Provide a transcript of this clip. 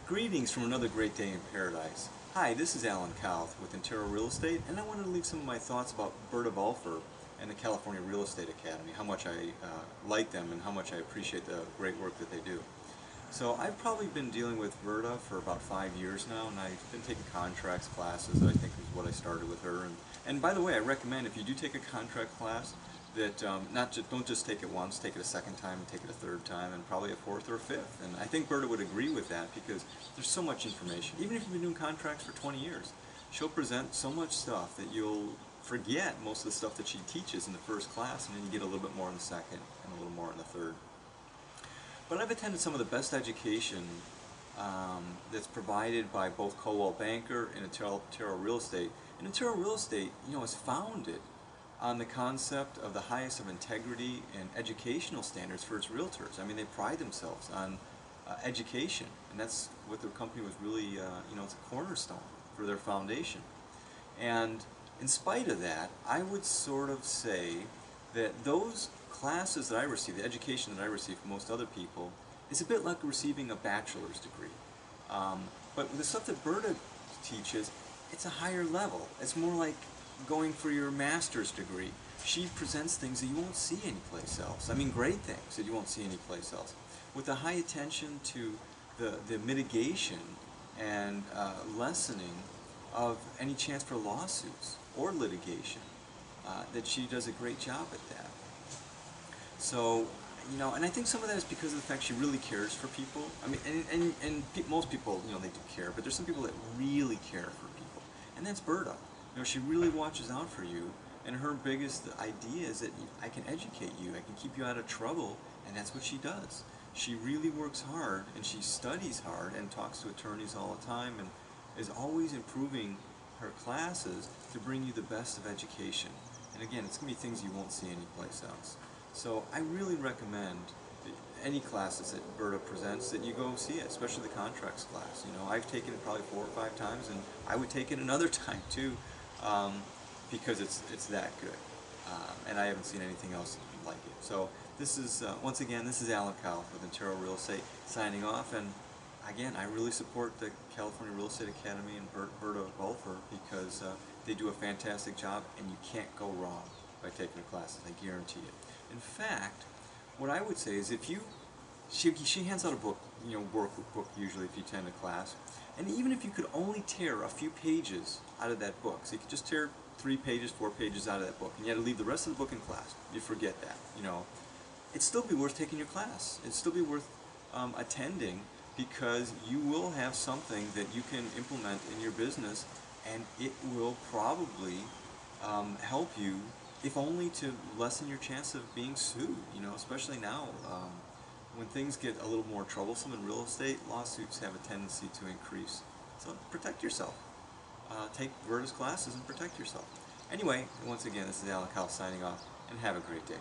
Greetings from another great day in paradise. Hi, this is Alan Kauth with Intero Real Estate, and I wanted to leave some of my thoughts about Berta Volfer and the California Real Estate Academy, how much I like them and how much I appreciate the great work that they do. So I've probably been dealing with Berta for about 5 years now, and I've been taking contracts classes. I think is what I started with her. And by the way, I recommend if you do take a contract class that don't just take it once, take it a second time, and take it a third time, and probably a fourth or a fifth. And I think Berta would agree with that because there's so much information. Even if you've been doing contracts for 20 years, she'll present so much stuff that you'll forget most of the stuff that she teaches in the first class, and then you get a little bit more in the second and a little more in the third. But I've attended some of the best education that's provided by both Coldwell Banker and Intero Real Estate. And Intero Real Estate, is founded on the concept of the highest of integrity and educational standards for its realtors. I mean, they pride themselves on education, and that's what their company was really, it's a cornerstone for their foundation. And in spite of that, I would sort of say that those classes that I receive, the education that I receive from most other people, is a bit like receiving a bachelor's degree. But with the stuff that Berta teaches, it's a higher level. It's more like going for your master's degree. She presents things that you won't see anyplace else. I mean, great things that you won't see anyplace else. With a high attention to the mitigation and lessening of any chance for lawsuits or litigation, that she does a great job at that. So, and I think some of that is because of the fact she really cares for people. I mean, most people, they do care, but there's some people that really care for people, and that's Berta. She really watches out for you, and her biggest idea is that I can educate you, I can keep you out of trouble, and that's what she does. She really works hard, and she studies hard, and talks to attorneys all the time, and is always improving her classes to bring you the best of education. And again, it's going to be things you won't see anyplace else. So I really recommend any classes that Berta presents that you go see it, especially the contracts class. I've taken it probably 4 or 5 times, and I would take it another time too, because it's that good. And I haven't seen anything else like it. So this is, once again, this is Alan Kauth with Intero Real Estate signing off. And again, I really support the California Real Estate Academy and Berta Volfer because they do a fantastic job, and you can't go wrong by taking the classes. I guarantee it. In fact, what I would say is if she hands out a book, workbook usually if you attend a class, and even if you could only tear a few pages out of that book, so you could just tear 3 pages, 4 pages out of that book, and you had to leave the rest of the book in class, you forget that, it'd still be worth taking your class. It'd still be worth attending, because you will have something that you can implement in your business, and it will probably help you, if only to lessen your chance of being sued, especially now when things get a little more troublesome in real estate. Lawsuits have a tendency to increase. So protect yourself. Take Berta's classes and protect yourself. Anyway, once again, this is Alan Kauth signing off, and have a great day.